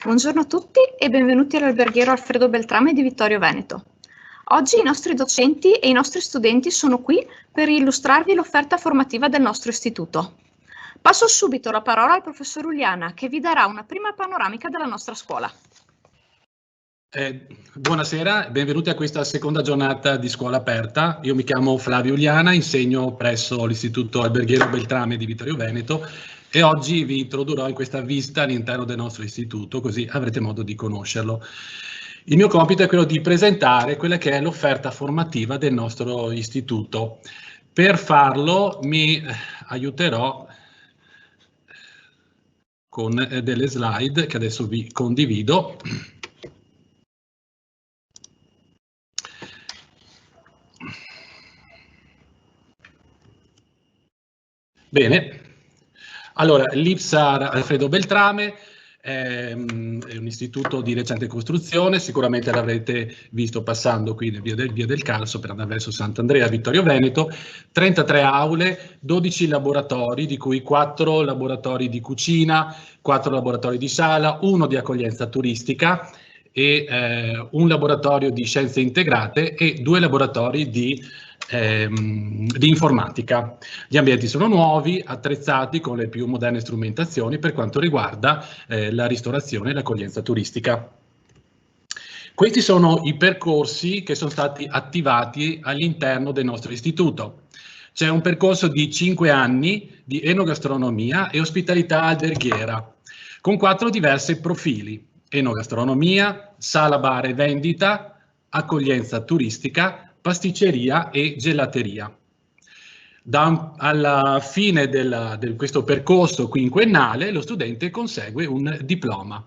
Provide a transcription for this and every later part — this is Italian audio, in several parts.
Buongiorno a tutti e benvenuti all'Alberghiero Alfredo Beltrame di Vittorio Veneto. Oggi i nostri docenti e i nostri studenti sono qui per illustrarvi l'offerta formativa del nostro istituto. Passo subito la parola al professor Uliana che vi darà una prima panoramica della nostra scuola. Buonasera, benvenuti a questa seconda giornata di scuola aperta. Io mi chiamo Flavio Uliana, insegno presso l'Istituto Alberghiero Beltrame di Vittorio Veneto e oggi vi introdurrò in questa visita all'interno del nostro istituto, così avrete modo di conoscerlo. Il mio compito è quello di presentare quella che è l'offerta formativa del nostro istituto. Per farlo mi aiuterò con delle slide che adesso vi condivido. Bene, allora l'IPSAR Alfredo Beltrame è un istituto di recente costruzione, sicuramente l'avrete visto passando qui nel via del Calso per andare verso Sant'Andrea, Vittorio Veneto, 33 aule, 12 laboratori, di cui 4 laboratori di cucina, 4 laboratori di sala, 1 di accoglienza turistica e un laboratorio di scienze integrate e 2 laboratori di informatica. Gli ambienti sono nuovi, attrezzati con le più moderne strumentazioni per quanto riguarda la ristorazione e l'accoglienza turistica. Questi sono i percorsi che sono stati attivati all'interno del nostro istituto. C'è un percorso di 5 anni di enogastronomia e ospitalità alberghiera, con 4 diversi profili: enogastronomia, sala bar e vendita, accoglienza turistica, pasticceria e gelateria. Alla fine di questo percorso quinquennale lo studente consegue un diploma.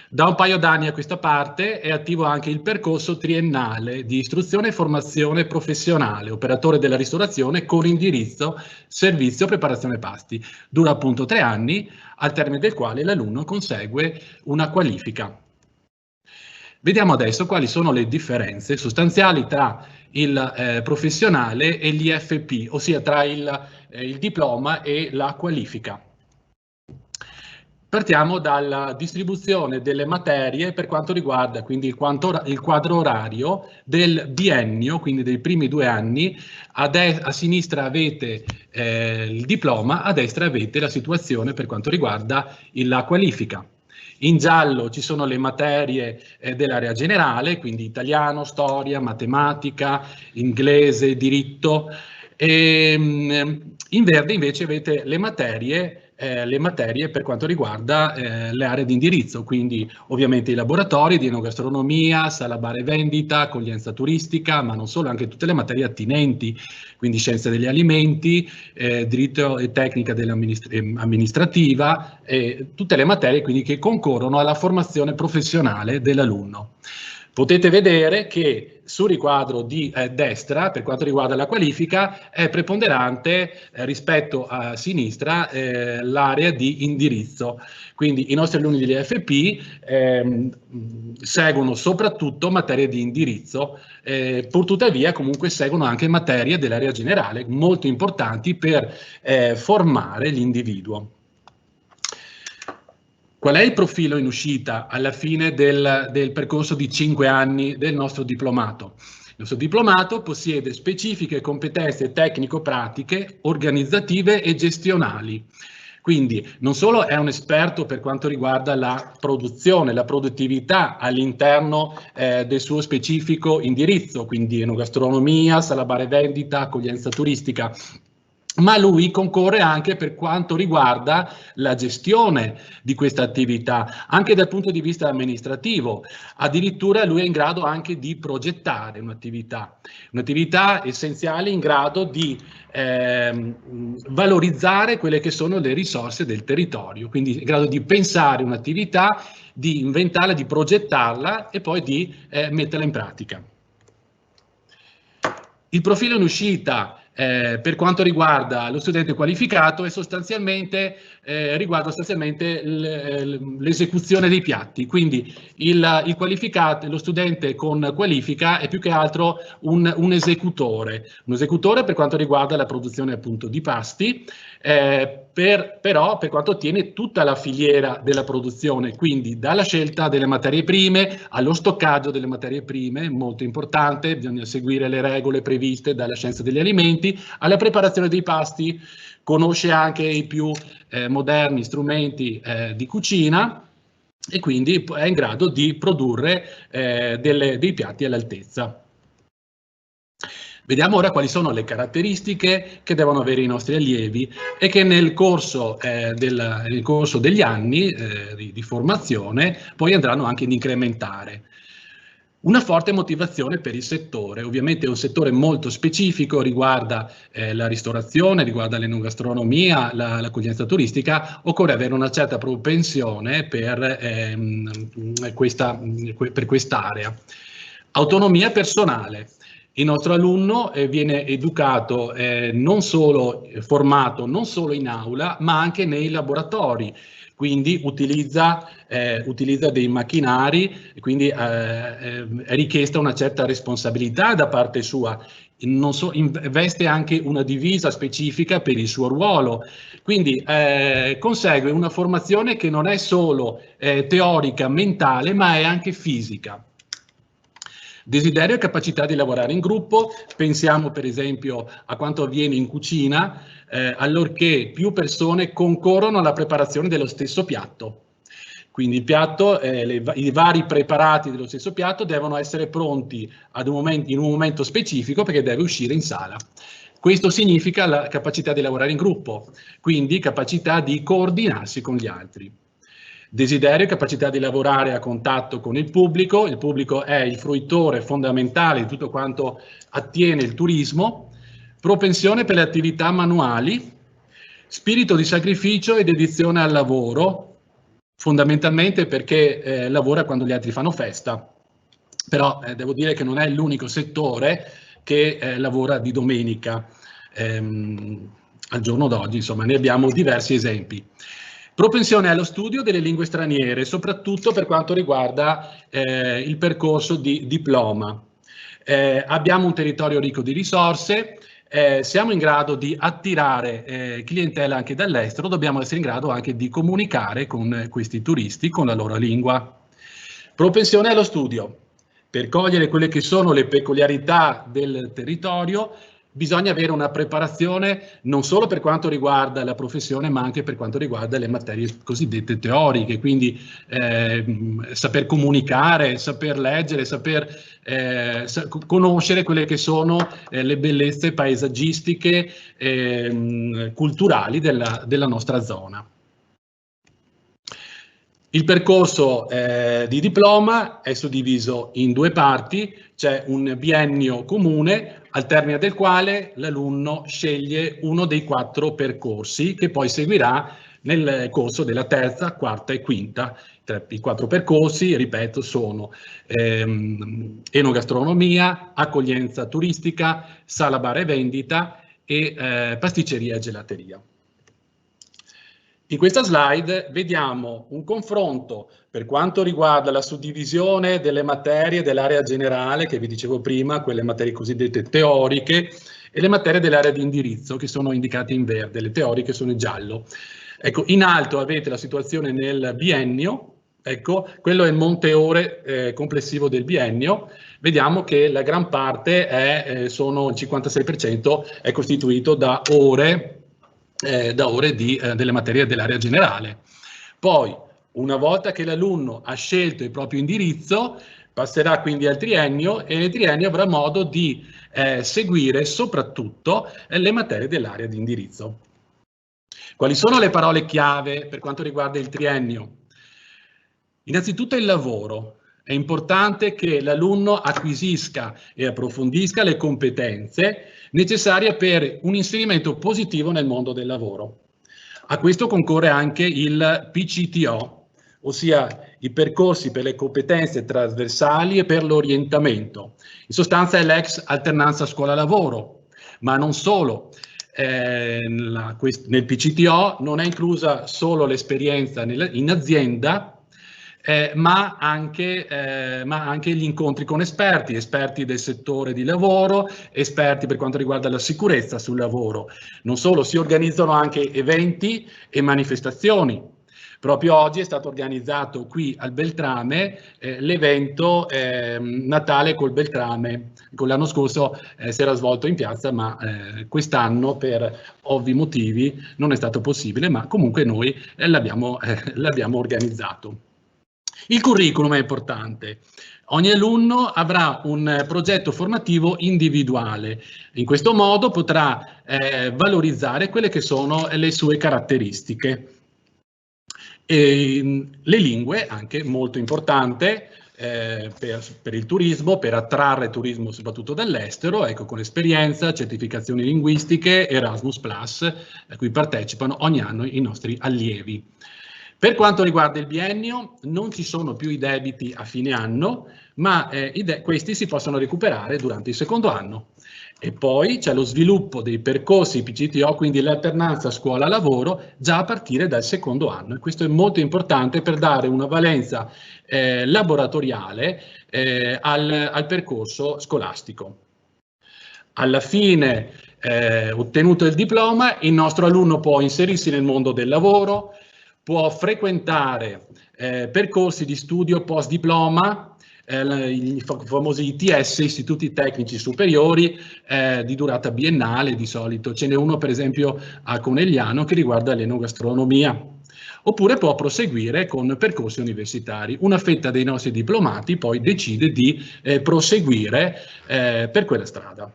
Da un paio d'anni a questa parte è attivo anche il percorso triennale di istruzione e formazione professionale, operatore della ristorazione con indirizzo servizio preparazione pasti. Dura appunto 3 anni, al termine del quale l'alunno consegue una qualifica. Vediamo adesso quali sono le differenze sostanziali tra il professionale e l'IFP, ossia tra il diploma e la qualifica. Partiamo dalla distribuzione delle materie per quanto riguarda quindi il quadro orario del biennio, quindi dei primi 2 anni. A sinistra avete il diploma, a destra avete la situazione per quanto riguarda la qualifica. In giallo ci sono le materie dell'area generale, quindi italiano, storia, matematica, inglese, diritto. In verde invece avete le materie per quanto riguarda le aree di indirizzo, quindi ovviamente i laboratori di enogastronomia, sala bar e vendita, accoglienza turistica, ma non solo, anche tutte le materie attinenti, quindi scienze degli alimenti, diritto e tecnica amministrativa, tutte le materie quindi che concorrono alla formazione professionale dell'alunno. Potete vedere che sul riquadro di destra, per quanto riguarda la qualifica, è preponderante rispetto a sinistra l'area di indirizzo. Quindi i nostri alunni dell'IFP seguono soprattutto materie di indirizzo, pur tuttavia comunque seguono anche materie dell'area generale, molto importanti per formare l'individuo. Qual è il profilo in uscita alla fine del percorso di 5 anni del nostro diplomato? Il nostro diplomato possiede specifiche competenze tecnico-pratiche, organizzative e gestionali. Quindi non solo è un esperto per quanto riguarda la produzione, la produttività all'interno del suo specifico indirizzo, quindi enogastronomia, sala bar e vendita, accoglienza turistica, ma lui concorre anche per quanto riguarda la gestione di questa attività, anche dal punto di vista amministrativo. Addirittura lui è in grado anche di progettare un'attività essenziale in grado di valorizzare quelle che sono le risorse del territorio, quindi in grado di pensare un'attività, di inventarla, di progettarla e poi di metterla in pratica. Il profilo in uscita per quanto riguarda lo studente qualificato è sostanzialmente, riguarda sostanzialmente l'esecuzione dei piatti, quindi il qualificato, lo studente con qualifica è più che altro un esecutore per quanto riguarda la produzione appunto di pasti, però per quanto attiene tutta la filiera della produzione, quindi dalla scelta delle materie prime allo stoccaggio delle materie prime, molto importante, bisogna seguire le regole previste dalla scienza degli alimenti, alla preparazione dei pasti, conosce anche i più moderni strumenti di cucina e quindi è in grado di produrre dei piatti all'altezza. Vediamo ora quali sono le caratteristiche che devono avere i nostri allievi e che nel corso degli anni di formazione poi andranno anche ad incrementare. Una forte motivazione per il settore, ovviamente è un settore molto specifico, riguarda la ristorazione, riguarda l'enogastronomia, l'accoglienza turistica, occorre avere una certa propensione per quest'area. Autonomia personale. Il nostro alunno viene educato, formato non solo in aula, ma anche nei laboratori, quindi utilizza dei macchinari, quindi è richiesta una certa responsabilità da parte sua. Investe anche una divisa specifica per il suo ruolo, quindi consegue una formazione che non è solo teorica, mentale, ma è anche fisica. Desiderio e capacità di lavorare in gruppo, pensiamo per esempio a quanto avviene in cucina, allorché più persone concorrono alla preparazione dello stesso piatto. Quindi il piatto, i vari preparati dello stesso piatto devono essere pronti in un momento specifico perché deve uscire in sala. Questo significa la capacità di lavorare in gruppo, quindi capacità di coordinarsi con gli altri. Desiderio e capacità di lavorare a contatto con il pubblico è il fruitore fondamentale di tutto quanto attiene il turismo, propensione per le attività manuali, spirito di sacrificio e dedizione al lavoro, fondamentalmente perché lavora quando gli altri fanno festa, però devo dire che non è l'unico settore che lavora di domenica, al giorno d'oggi, insomma, ne abbiamo diversi esempi. Propensione allo studio delle lingue straniere, soprattutto per quanto riguarda il percorso di diploma. Abbiamo un territorio ricco di risorse, siamo in grado di attirare clientela anche dall'estero, dobbiamo essere in grado anche di comunicare con questi turisti con la loro lingua. Propensione allo studio. Per cogliere quelle che sono le peculiarità del territorio, bisogna avere una preparazione non solo per quanto riguarda la professione, ma anche per quanto riguarda le materie cosiddette teoriche, quindi saper comunicare, saper leggere, saper conoscere quelle che sono le bellezze paesaggistiche, culturali della nostra zona. Il percorso di diploma è suddiviso in due parti, c'è un biennio comune al termine del quale l'alunno sceglie uno dei 4 percorsi che poi seguirà nel corso della terza, quarta e quinta. I 4 percorsi, ripeto, sono enogastronomia, accoglienza turistica, sala bar e vendita e pasticceria e gelateria. In questa slide vediamo un confronto per quanto riguarda la suddivisione delle materie dell'area generale, che vi dicevo prima, quelle materie cosiddette teoriche, e le materie dell'area di indirizzo, che sono indicate in verde, le teoriche sono in giallo. Ecco, in alto avete la situazione nel biennio, ecco, quello è il monte ore complessivo del biennio. Vediamo che la gran parte il 56% è costituito da ore delle materie dell'area generale. Poi, una volta che l'alunno ha scelto il proprio indirizzo, passerà quindi al triennio e nel triennio avrà modo di seguire soprattutto le materie dell'area di indirizzo. Quali sono le parole chiave per quanto riguarda il triennio? Innanzitutto il lavoro. È importante che l'alunno acquisisca e approfondisca le competenze necessarie per un inserimento positivo nel mondo del lavoro. A questo concorre anche il PCTO, ossia i percorsi per le competenze trasversali e per l'orientamento. In sostanza è l'ex alternanza scuola-lavoro, ma non solo. Nel PCTO non è inclusa solo l'esperienza in azienda, ma anche gli incontri con esperti del settore di lavoro, esperti per quanto riguarda la sicurezza sul lavoro. Non solo, si organizzano anche eventi e manifestazioni. Proprio oggi è stato organizzato qui al Beltrame l'evento Natale col Beltrame. L'anno scorso si era svolto in piazza, ma quest'anno per ovvi motivi non è stato possibile, ma comunque noi l'abbiamo organizzato. Il curriculum è importante. Ogni alunno avrà un progetto formativo individuale. In questo modo potrà valorizzare quelle che sono le sue caratteristiche. E le lingue, anche molto importante per il turismo, per attrarre turismo soprattutto dall'estero, ecco, con esperienza, certificazioni linguistiche, Erasmus+, a cui partecipano ogni anno i nostri allievi. Per quanto riguarda il biennio, non ci sono più i debiti a fine anno, ma questi si possono recuperare durante il secondo anno. E poi c'è lo sviluppo dei percorsi PCTO, quindi l'alternanza scuola-lavoro, già a partire dal secondo anno. E questo è molto importante per dare una valenza laboratoriale al percorso scolastico. Alla fine, ottenuto il diploma, il nostro alunno può inserirsi nel mondo del lavoro, può frequentare percorsi di studio post-diploma, i famosi ITS, Istituti Tecnici Superiori, di durata biennale di solito. Ce n'è uno per esempio a Conegliano che riguarda l'enogastronomia. Oppure può proseguire con percorsi universitari. Una fetta dei nostri diplomati poi decide di proseguire per quella strada.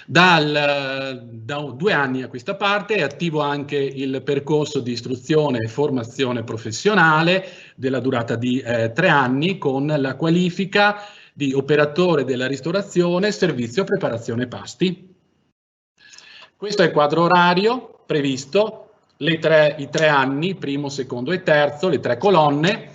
Da 2 anni a questa parte è attivo anche il percorso di istruzione e formazione professionale della durata di 3 anni con la qualifica di operatore della ristorazione, servizio, preparazione pasti. Questo è il quadro orario previsto, i 3 anni, primo, secondo e terzo, le 3 colonne.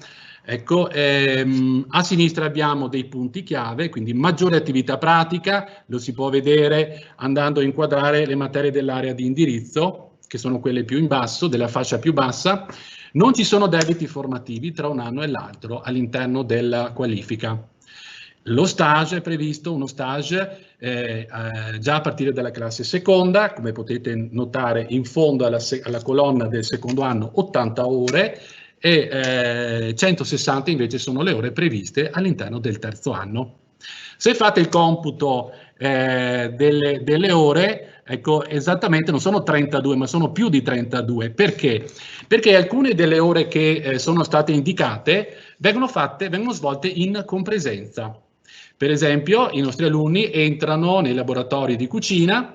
Ecco, a sinistra abbiamo dei punti chiave, quindi maggiore attività pratica, lo si può vedere andando a inquadrare le materie dell'area di indirizzo, che sono quelle più in basso, della fascia più bassa. Non ci sono debiti formativi tra un anno e l'altro all'interno della qualifica. Lo stage è previsto, uno stage già a partire dalla classe seconda, come potete notare in fondo alla colonna del secondo anno 80 ore, e 160 invece sono le ore previste all'interno del terzo anno. Se fate il computo delle ore, ecco, esattamente non sono 32, ma sono più di 32. Perché? Perché alcune delle ore che sono state indicate vengono svolte in compresenza. Per esempio, i nostri alunni entrano nei laboratori di cucina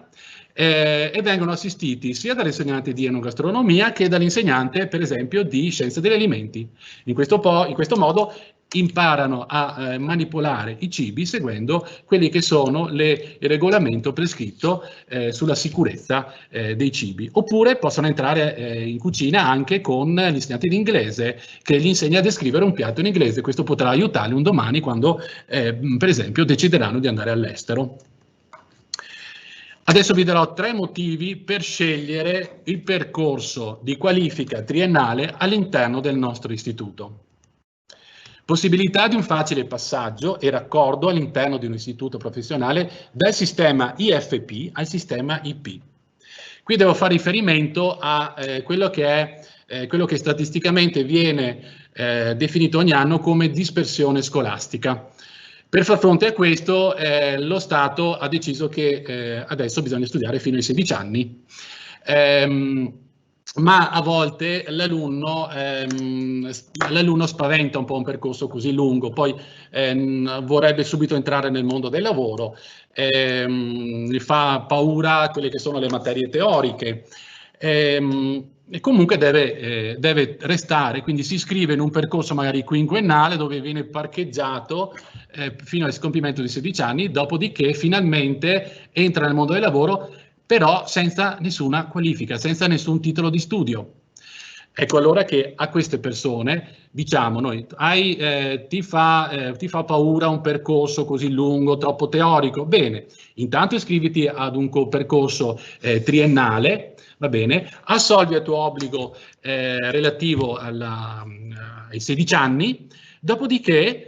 e vengono assistiti sia dall'insegnante di enogastronomia che dall'insegnante, per esempio, di scienze degli alimenti. In questo modo imparano a manipolare i cibi seguendo quelli che sono il regolamento prescritto sulla sicurezza dei cibi. Oppure possono entrare in cucina anche con l'insegnante di inglese che gli insegna a descrivere un piatto in inglese. Questo potrà aiutarli un domani quando, per esempio, decideranno di andare all'estero. Adesso vi darò 3 motivi per scegliere il percorso di qualifica triennale all'interno del nostro istituto. Possibilità di un facile passaggio e raccordo all'interno di un istituto professionale dal sistema IFP al sistema IP. Qui devo fare riferimento a quello che statisticamente viene definito ogni anno come dispersione scolastica. Per far fronte a questo, lo Stato ha deciso che adesso bisogna studiare fino ai 16 anni. Ma a volte l'alunno spaventa un po' un percorso così lungo, poi vorrebbe subito entrare nel mondo del lavoro, gli fa paura quelle che sono le materie teoriche. E comunque deve restare, quindi si iscrive in un percorso magari quinquennale dove viene parcheggiato fino al compimento di 16 anni, dopodiché finalmente entra nel mondo del lavoro, però senza nessuna qualifica, senza nessun titolo di studio. Ecco allora che a queste persone diciamo noi, ti fa paura un percorso così lungo, troppo teorico? Bene, intanto iscriviti ad un percorso triennale, va bene, assolvi il tuo obbligo relativo ai 16 anni, dopodiché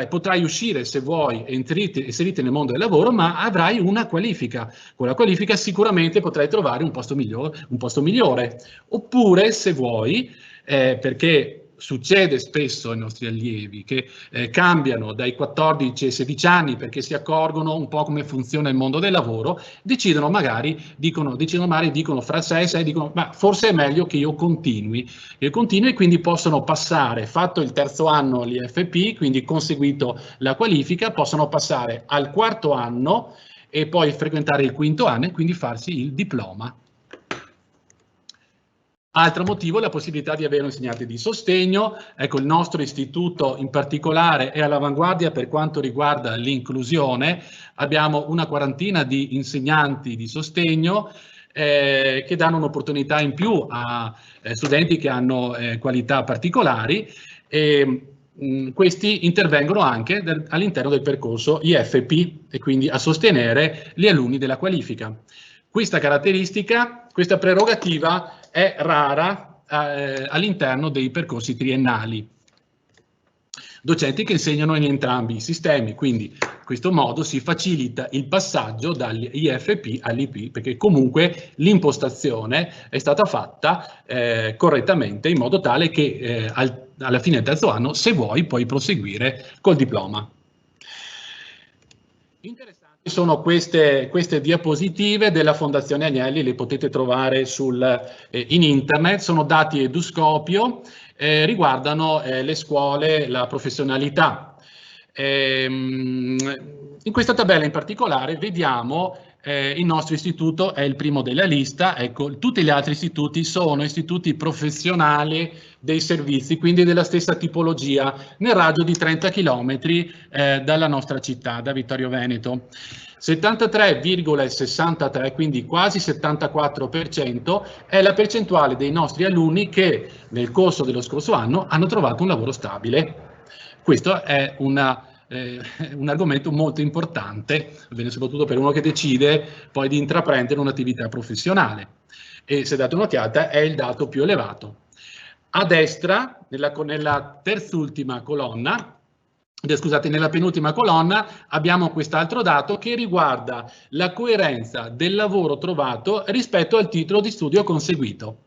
potrai uscire se vuoi inserirti nel mondo del lavoro, ma avrai una qualifica. Con la qualifica sicuramente potrai trovare un posto migliore. Oppure, se vuoi, perché succede spesso ai nostri allievi che cambiano dai 14 ai 16 anni perché si accorgono un po' come funziona il mondo del lavoro, dicono fra sé e sé, dicono ma forse è meglio che io continui. E quindi possono passare, fatto il terzo anno all'IFP, quindi conseguito la qualifica, possono passare al quarto anno e poi frequentare il quinto anno e quindi farsi il diploma. Altro motivo è la possibilità di avere un insegnante di sostegno. Ecco, il nostro istituto in particolare è all'avanguardia per quanto riguarda l'inclusione. Abbiamo una quarantina di insegnanti di sostegno che danno un'opportunità in più a studenti che hanno qualità particolari e questi intervengono anche all'interno del percorso IFP e quindi a sostenere gli alunni della qualifica. Questa caratteristica, questa prerogativa è rara all'interno dei percorsi triennali. Docenti che insegnano in entrambi i sistemi, quindi in questo modo si facilita il passaggio dall'IFP all'IP, perché comunque l'impostazione è stata fatta correttamente in modo tale che alla fine del terzo anno, se vuoi, puoi proseguire col diploma. Interessanti sono queste diapositive della Fondazione Agnelli, le potete trovare in internet, sono dati Eduscopio, riguardano le scuole, la professionalità. In questa tabella in particolare vediamo il nostro istituto è il primo della lista, ecco, tutti gli altri istituti sono istituti professionali dei servizi, quindi della stessa tipologia, nel raggio di 30 km dalla nostra città, da Vittorio Veneto. 73,63, quindi quasi 74%, è la percentuale dei nostri alunni che nel corso dello scorso anno hanno trovato un lavoro stabile. Questo è un argomento molto importante, soprattutto per uno che decide poi di intraprendere un'attività professionale. E se date un'occhiata è il dato più elevato. A destra, nella terzultima colonna, scusate, nella penultima colonna abbiamo quest'altro dato che riguarda la coerenza del lavoro trovato rispetto al titolo di studio conseguito.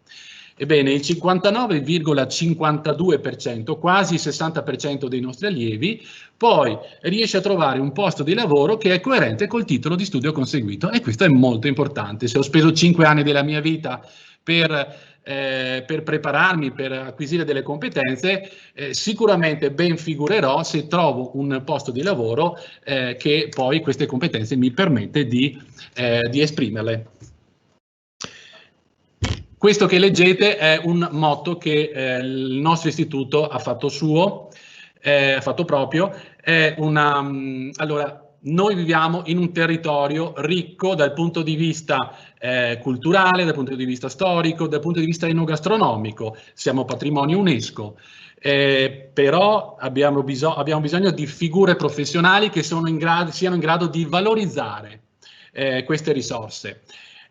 Ebbene, il 59,52%, quasi il 60% dei nostri allievi, poi riesce a trovare un posto di lavoro che è coerente col titolo di studio conseguito e questo è molto importante. Se ho speso 5 anni della mia vita per prepararmi, per acquisire delle competenze, sicuramente ben figurerò se trovo un posto di lavoro che poi queste competenze mi permette di esprimerle. Questo che leggete è un motto che il nostro istituto ha fatto suo, ha fatto proprio. Allora, noi viviamo in un territorio ricco dal punto di vista culturale, dal punto di vista storico, dal punto di vista enogastronomico. Siamo patrimonio UNESCO. Però abbiamo bisogno di figure professionali che siano in grado di valorizzare queste risorse.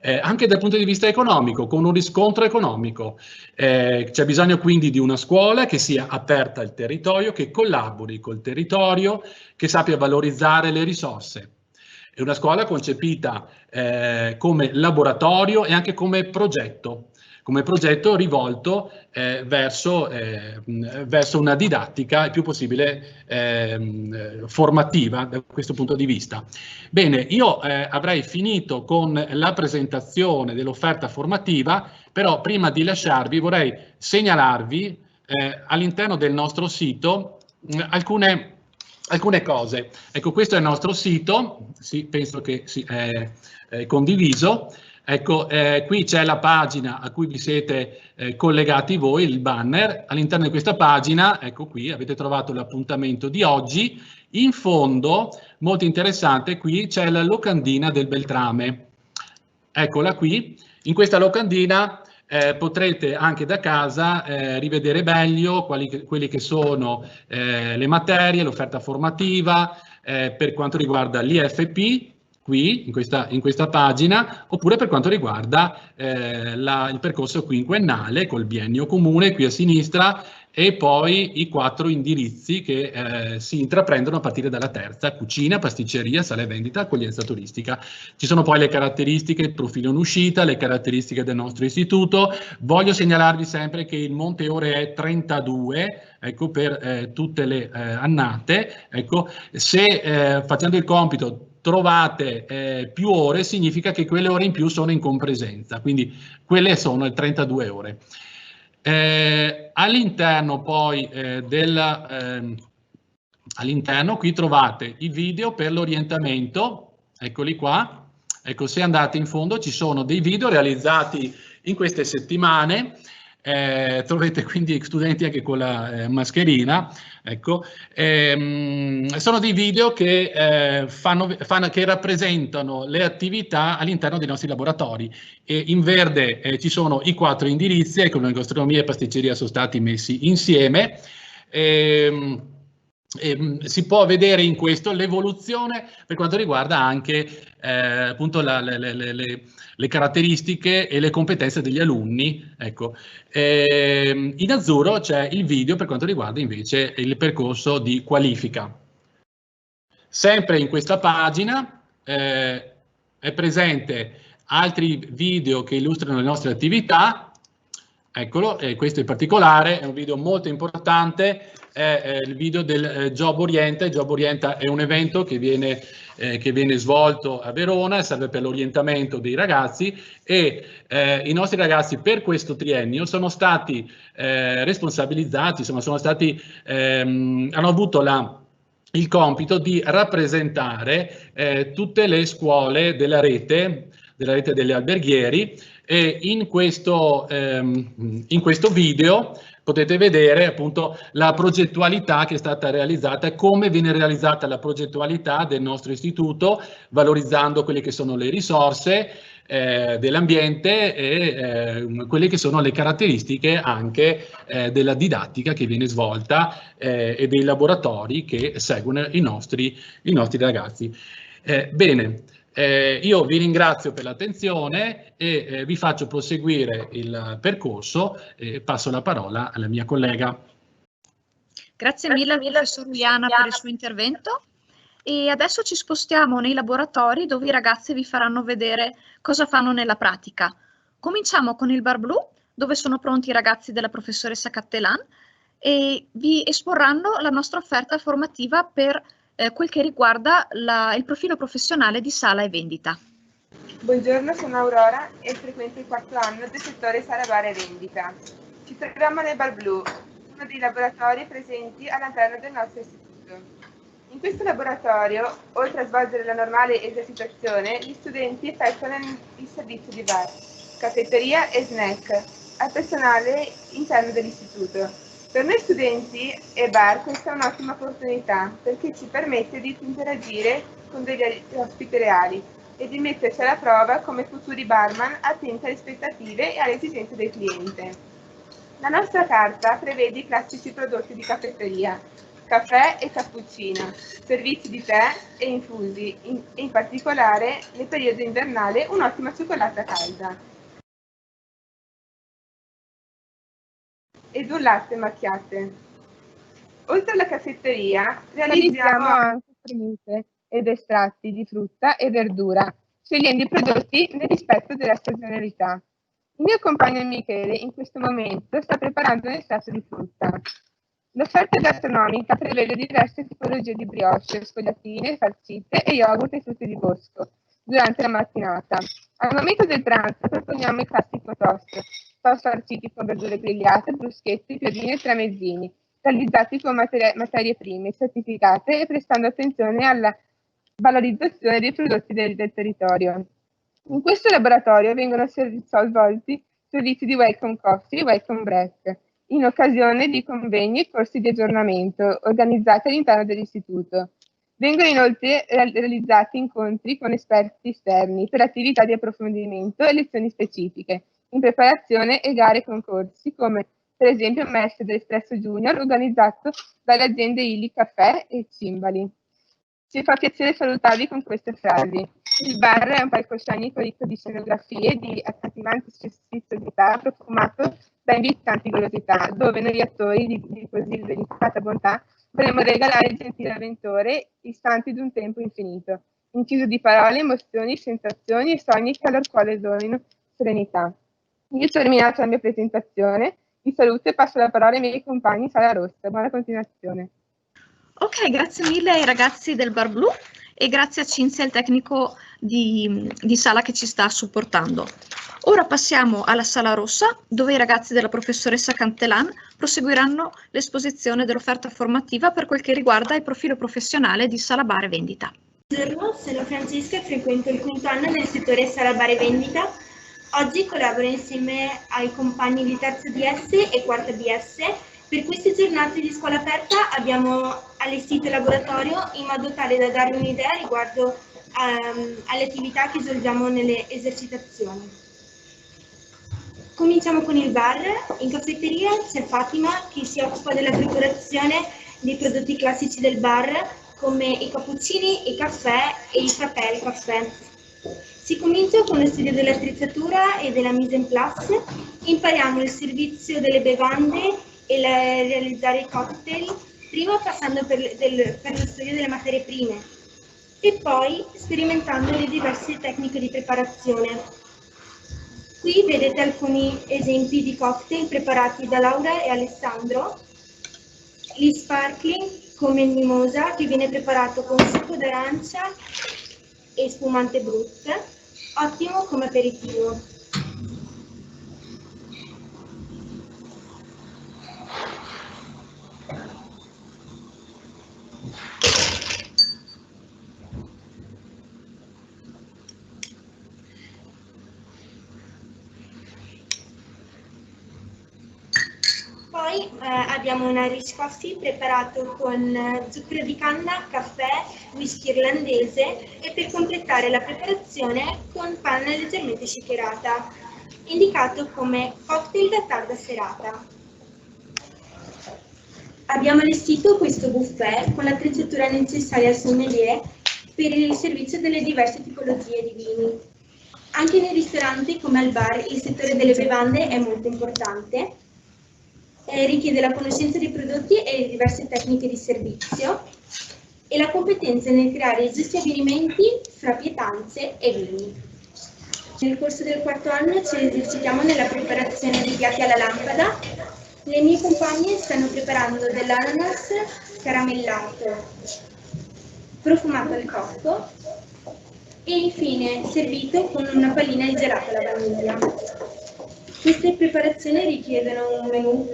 Anche dal punto di vista economico, con un riscontro economico. C'è bisogno quindi di una scuola che sia aperta al territorio, che collabori col territorio, che sappia valorizzare le risorse. È una scuola concepita come laboratorio e anche come progetto rivolto verso una didattica il più possibile formativa da questo punto di vista. Bene, io avrei finito con la presentazione dell'offerta formativa, però prima di lasciarvi vorrei segnalarvi all'interno del nostro sito alcune cose. Ecco, questo è il nostro sito, sì, penso che è condiviso. Ecco, qui c'è la pagina a cui vi siete collegati voi, il banner. All'interno di questa pagina, ecco qui, avete trovato l'appuntamento di oggi. In fondo, molto interessante, qui c'è la locandina del Beltrame. Eccola qui. In questa locandina potrete anche da casa rivedere meglio quelli che sono le materie, l'offerta formativa per quanto riguarda l'IFP, qui in questa pagina, oppure per quanto riguarda il percorso quinquennale col biennio comune qui a sinistra, e poi i 4 indirizzi che si intraprendono a partire dalla terza: cucina, pasticceria, sala e vendita, accoglienza turistica. Ci sono poi le caratteristiche, il profilo in uscita, le caratteristiche del nostro istituto. Voglio segnalarvi sempre che il monte ore è 32, ecco, per tutte le annate. Ecco, se facendo il compito trovate più ore, significa che quelle ore in più sono in compresenza, quindi quelle sono le 32 ore. All'interno poi all'interno qui trovate i video per l'orientamento, eccoli qua. Ecco, se andate in fondo ci sono dei video realizzati in queste settimane. Troverete quindi studenti anche con la mascherina, ecco. Sono dei video che, che rappresentano le attività all'interno dei nostri laboratori. In verde ci sono i 4 indirizzi, ecco, gastronomia e pasticceria sono stati messi insieme. Si può vedere in questo l'evoluzione per quanto riguarda anche appunto le caratteristiche e le competenze degli alunni. Ecco. In azzurro c'è il video per quanto riguarda invece il percorso di qualifica. Sempre in questa pagina è presente altri video che illustrano le nostre attività. Eccolo, questo in particolare è un video molto importante, è il video del Job Orienta. Il Job Orienta è un evento che viene svolto a Verona, serve per l'orientamento dei ragazzi, e i nostri ragazzi per questo triennio sono stati responsabilizzati, insomma, hanno avuto il compito di rappresentare tutte le scuole della rete degli alberghieri, e in questo video potete vedere appunto la progettualità che è stata realizzata e come viene realizzata la progettualità del nostro istituto, valorizzando quelle che sono le risorse dell'ambiente e quelle che sono le caratteristiche anche della didattica che viene svolta e dei laboratori che seguono i nostri ragazzi. Bene. Io vi ringrazio per l'attenzione e vi faccio proseguire il percorso e passo la parola alla mia collega. Grazie mille al professor Uliana per il suo intervento, e adesso ci spostiamo nei laboratori dove i ragazzi vi faranno vedere cosa fanno nella pratica. Cominciamo con il bar blu, dove sono pronti i ragazzi della professoressa Cattelan e vi esporranno la nostra offerta formativa per quel che riguarda il profilo professionale di sala e vendita. Buongiorno, sono Aurora e frequento il 4º anno del settore sala bar e vendita. Ci troviamo nel bar blu, uno dei laboratori presenti all'interno del nostro istituto. In questo laboratorio, oltre a svolgere la normale esercitazione, gli studenti effettuano il servizio di bar, caffetteria e snack al personale interno dell'istituto. Per noi studenti e bar questa è un'ottima opportunità perché ci permette di interagire con degli ospiti reali e di metterci alla prova come futuri barman attenti alle aspettative e alle esigenze del cliente. La nostra carta prevede i classici prodotti di caffetteria, caffè e cappuccino, servizi di tè e infusi, e in particolare nel periodo invernale un'ottima cioccolata calda. Ed un latte macchiatte. Oltre alla caffetteria, realizziamo anche fremute ed estratti di frutta e verdura, scegliendo i prodotti nel rispetto della stagionalità. Il mio compagno Michele in questo momento sta preparando un estratto di frutta. L'offerta gastronomica prevede diverse tipologie di brioche, sfogliatine, farcite e yogurt e frutti di bosco durante la mattinata. Al momento del pranzo proponiamo il classico toast farciti con verdure grigliate, bruschetti, piadine e tramezzini, realizzati con materie prime certificate e prestando attenzione alla valorizzazione dei prodotti del territorio. In questo laboratorio vengono svolti servizi di welcome coffee e welcome break, in occasione di convegni e corsi di aggiornamento organizzati all'interno dell'istituto. Vengono inoltre realizzati incontri con esperti esterni per attività di approfondimento e lezioni specifiche, in preparazione e gare e concorsi, come per esempio Mestre dell'Espresso Junior, organizzato dalle aziende Illy Caffè e Cimbali. Ci fa piacere salutarvi con queste frasi. Il bar è un palcoscenico ricco di scenografie, di accattivanti sessiosità, profumato da invitanti golosità, dove noi attori di così delicata bontà vorremmo regalare al gentile avventore istanti di un tempo infinito, inciso di parole, emozioni, sensazioni e sogni che al loro cuore donino serenità. Io ho terminato la mia presentazione, vi saluto e passo la parola ai miei compagni in sala rossa. Buona continuazione. Ok, grazie mille ai ragazzi del Bar Blu e grazie a Cinzia, il tecnico di sala che ci sta supportando. Ora passiamo alla sala rossa, dove i ragazzi della professoressa Cantelan proseguiranno l'esposizione dell'offerta formativa per quel che riguarda il profilo professionale di sala bar e vendita. Buongiorno, sono Francesca e frequento il quinto anno nel settore sala bar e vendita. Oggi collaboro insieme ai compagni di terza DS e quarta DS. Per queste giornate di scuola aperta abbiamo allestito il laboratorio in modo tale da dare un'idea riguardo alle attività che svolgiamo nelle esercitazioni. Cominciamo con il bar. In caffetteria c'è Fatima che si occupa della preparazione dei prodotti classici del bar come i cappuccini, i caffè e i frappè al caffè. Si comincia con lo studio dell'attrezzatura e della mise en place, impariamo il servizio delle bevande e realizzare i cocktail, prima passando per lo studio delle materie prime e poi sperimentando le diverse tecniche di preparazione. Qui vedete alcuni esempi di cocktail preparati da Laura e Alessandro. Gli sparkling come il mimosa che viene preparato con succo d'arancia e spumante brut, ottimo come aperitivo. Poi abbiamo un Irish Coffee preparato con zucchero di canna, caffè, whisky irlandese e per completare la preparazione con panna leggermente shakerata, indicato come cocktail da tarda serata. Abbiamo allestito questo buffet con l'attrezzatura necessaria al sommelier per il servizio delle diverse tipologie di vini. Anche nei ristoranti come al bar il settore delle bevande è molto importante. Richiede la conoscenza dei prodotti e le diverse tecniche di servizio e la competenza nel creare i giusti avvenimenti fra pietanze e vini. Nel corso del quarto anno ci esercitiamo nella preparazione di piatti alla lampada. Le mie compagne stanno preparando dell'ananas caramellato, profumato al cocco e infine servito con una pallina di gelato alla vaniglia. Queste preparazioni richiedono un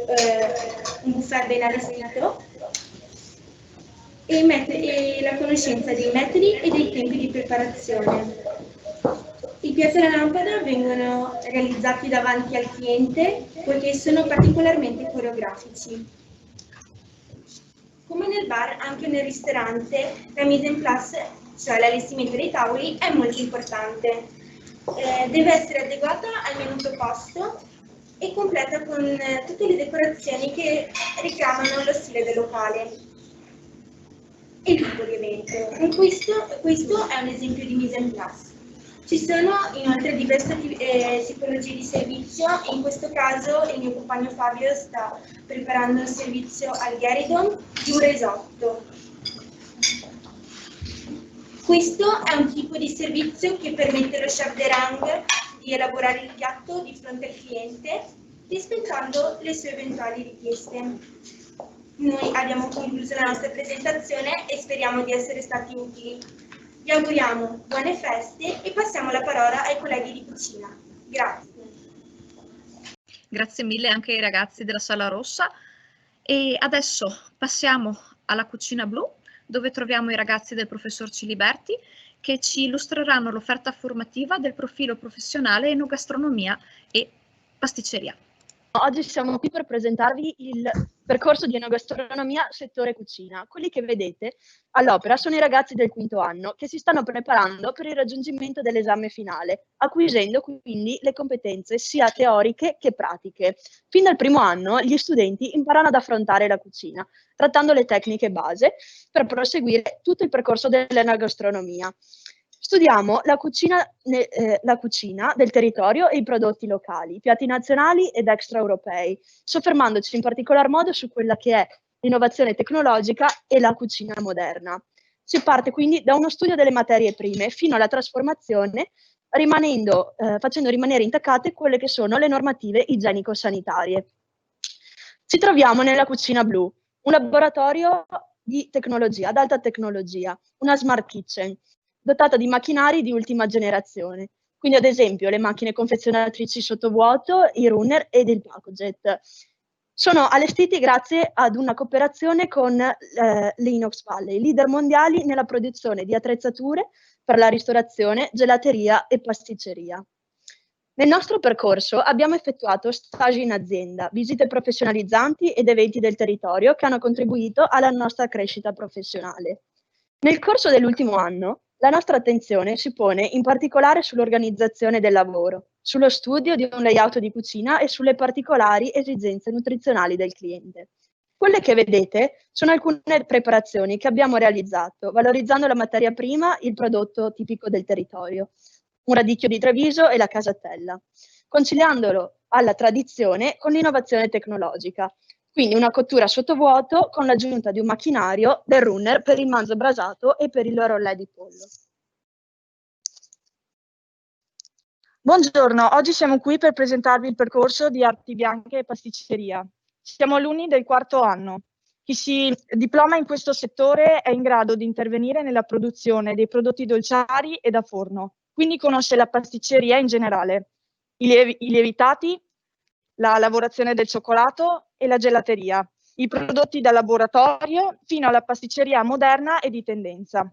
buffet ben allestito e la conoscenza dei metodi e dei tempi di preparazione. I piatti alla lampada vengono realizzati davanti al cliente poiché sono particolarmente coreografici. Come nel bar, anche nel ristorante, la mise en place, cioè l'allestimento dei tavoli, è molto importante. Deve essere adeguata al menù proposto e completa con tutte le decorazioni che richiamano lo stile del locale e il tipo di evento. Questo è un esempio di mise en place. Ci sono inoltre diverse tipologie di servizio. In questo caso il mio compagno Fabio sta preparando un servizio al Geridon di un risotto. Questo è un tipo di servizio che permette allo chef de rang di elaborare il piatto di fronte al cliente, rispettando le sue eventuali richieste. Noi abbiamo concluso la nostra presentazione e speriamo di essere stati utili. Vi auguriamo buone feste e passiamo la parola ai colleghi di cucina. Grazie. Grazie mille anche ai ragazzi della sala rossa e adesso passiamo alla cucina blu, dove troviamo i ragazzi del professor Ciliberti che ci illustreranno l'offerta formativa del profilo professionale enogastronomia e pasticceria. Oggi siamo qui per presentarvi il percorso di enogastronomia settore cucina. Quelli che vedete all'opera sono i ragazzi del quinto anno che si stanno preparando per il raggiungimento dell'esame finale, acquisendo quindi le competenze sia teoriche che pratiche. Fin dal primo anno gli studenti imparano ad affrontare la cucina, trattando le tecniche base per proseguire tutto il percorso dell'enogastronomia. Studiamo la cucina del territorio e i prodotti locali, piatti nazionali ed extraeuropei, soffermandoci in particolar modo su quella che è l'innovazione tecnologica e la cucina moderna. Si parte quindi da uno studio delle materie prime fino alla trasformazione, facendo rimanere intaccate quelle che sono le normative igienico-sanitarie. Ci troviamo nella cucina blu, un laboratorio di tecnologia, ad alta tecnologia, una smart kitchen, dotata di macchinari di ultima generazione. Quindi ad esempio le macchine confezionatrici sottovuoto, i runner ed il Pacojet. Sono allestiti grazie ad una cooperazione con l'Inox Valley, leader mondiali nella produzione di attrezzature per la ristorazione, gelateria e pasticceria. Nel nostro percorso abbiamo effettuato stage in azienda, visite professionalizzanti ed eventi del territorio che hanno contribuito alla nostra crescita professionale. Nel corso dell'ultimo anno la nostra attenzione si pone in particolare sull'organizzazione del lavoro, sullo studio di un layout di cucina e sulle particolari esigenze nutrizionali del cliente. Quelle che vedete sono alcune preparazioni che abbiamo realizzato, valorizzando la materia prima, il prodotto tipico del territorio, un radicchio di Treviso e la casatella, conciliandolo alla tradizione con l'innovazione tecnologica. Quindi una cottura sottovuoto con l'aggiunta di un macchinario del runner per il manzo brasato e per il rollè di pollo. Buongiorno, oggi siamo qui per presentarvi il percorso di arti bianche e pasticceria. Siamo alunni del quarto anno. Chi si diploma in questo settore è in grado di intervenire nella produzione dei prodotti dolciari e da forno, quindi conosce la pasticceria in generale, i lievitati, la lavorazione del cioccolato e la gelateria, i prodotti da laboratorio fino alla pasticceria moderna e di tendenza.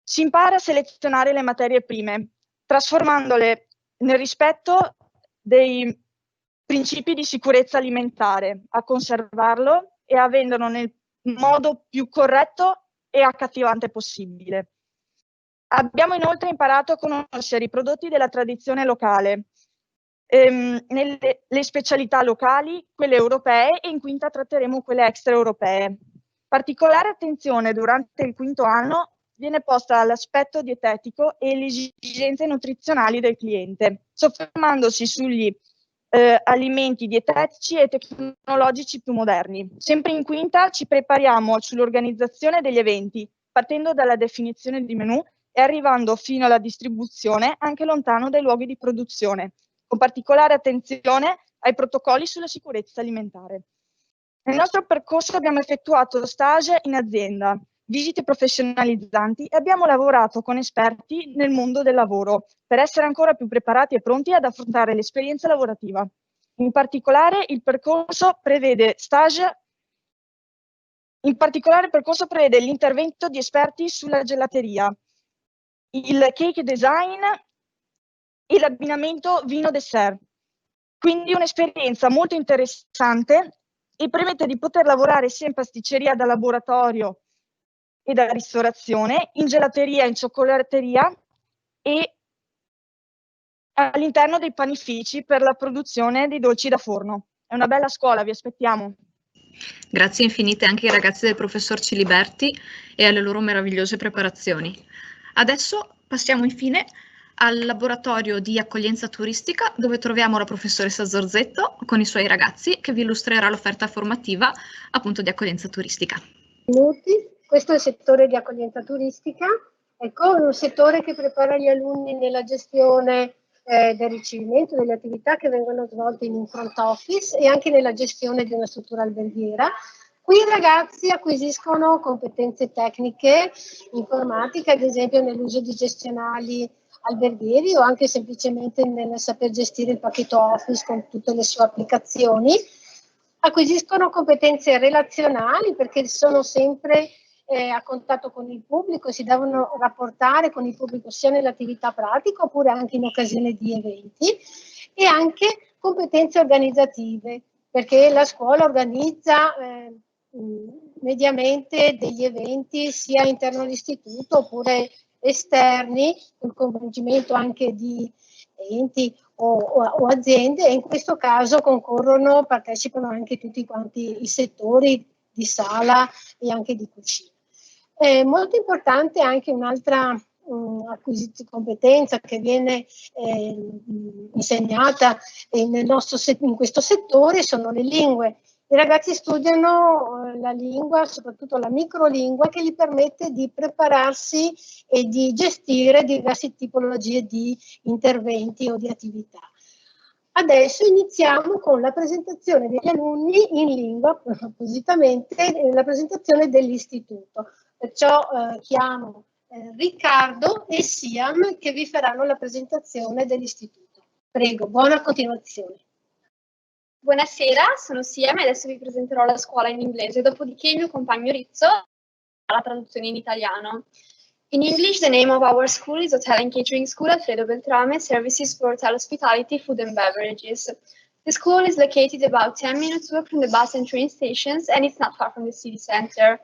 Si impara a selezionare le materie prime, trasformandole nel rispetto dei principi di sicurezza alimentare, a conservarlo e a venderlo nel modo più corretto e accattivante possibile. Abbiamo inoltre imparato a conoscere i prodotti della tradizione locale, le specialità locali, quelle europee, e in quinta tratteremo quelle extraeuropee. Particolare attenzione durante il quinto anno viene posta all'aspetto dietetico e alle esigenze nutrizionali del cliente, soffermandosi sugli alimenti dietetici e tecnologici più moderni. Sempre in quinta ci prepariamo sull'organizzazione degli eventi, partendo dalla definizione di menù e arrivando fino alla distribuzione anche lontano dai luoghi di produzione, con particolare attenzione ai protocolli sulla sicurezza alimentare. Nel nostro percorso abbiamo effettuato stage in azienda, visite professionalizzanti e abbiamo lavorato con esperti nel mondo del lavoro per essere ancora più preparati e pronti ad affrontare l'esperienza lavorativa. In particolare il percorso prevede l'intervento di esperti sulla gelateria, il cake design e l'abbinamento vino-dessert. Quindi un'esperienza molto interessante e permette di poter lavorare sia in pasticceria da laboratorio e da ristorazione, in gelateria, in cioccolateria e all'interno dei panifici per la produzione dei dolci da forno. È una bella scuola, vi aspettiamo. Grazie infinite anche ai ragazzi del professor Ciliberti e alle loro meravigliose preparazioni. Adesso passiamo infine al laboratorio di accoglienza turistica, dove troviamo la professoressa Zorzetto con i suoi ragazzi che vi illustrerà l'offerta formativa appunto di accoglienza turistica. Questo è il settore di accoglienza turistica, ecco, un settore che prepara gli alunni nella gestione del ricevimento delle attività che vengono svolte in un front office e anche nella gestione di una struttura alberghiera. Qui i ragazzi acquisiscono competenze tecniche, informatiche, ad esempio nell'uso di gestionali alberghieri o anche semplicemente nel saper gestire il pacchetto Office con tutte le sue applicazioni. Acquisiscono competenze relazionali perché sono sempre a contatto con il pubblico, si devono rapportare con il pubblico sia nell'attività pratica oppure anche in occasione di eventi, e anche competenze organizzative, perché la scuola organizza mediamente degli eventi sia interno all'istituto oppure esterni, con il coinvolgimento anche di enti o aziende, e in questo caso partecipano anche tutti quanti i settori di sala e anche di cucina. Molto importante anche un'altra competenza che viene insegnata in questo settore sono le lingue. I ragazzi studiano la lingua, soprattutto la microlingua, che gli permette di prepararsi e di gestire diverse tipologie di interventi o di attività. Adesso iniziamo con la presentazione degli alunni in lingua, appositamente la presentazione dell'istituto. Perciò chiamo Riccardo e Siam che vi faranno la presentazione dell'istituto. Prego, buona continuazione. Buonasera, sono Siam e adesso vi presenterò la scuola in inglese, dopodiché il mio compagno Rizzo farà la traduzione in italiano. In English, the name of our school is Hotel and Catering School Alfredo Beltrame, services for hotel hospitality, food and beverages. The school is located about 10 minutes walk from the bus and train stations, and it's not far from the city center.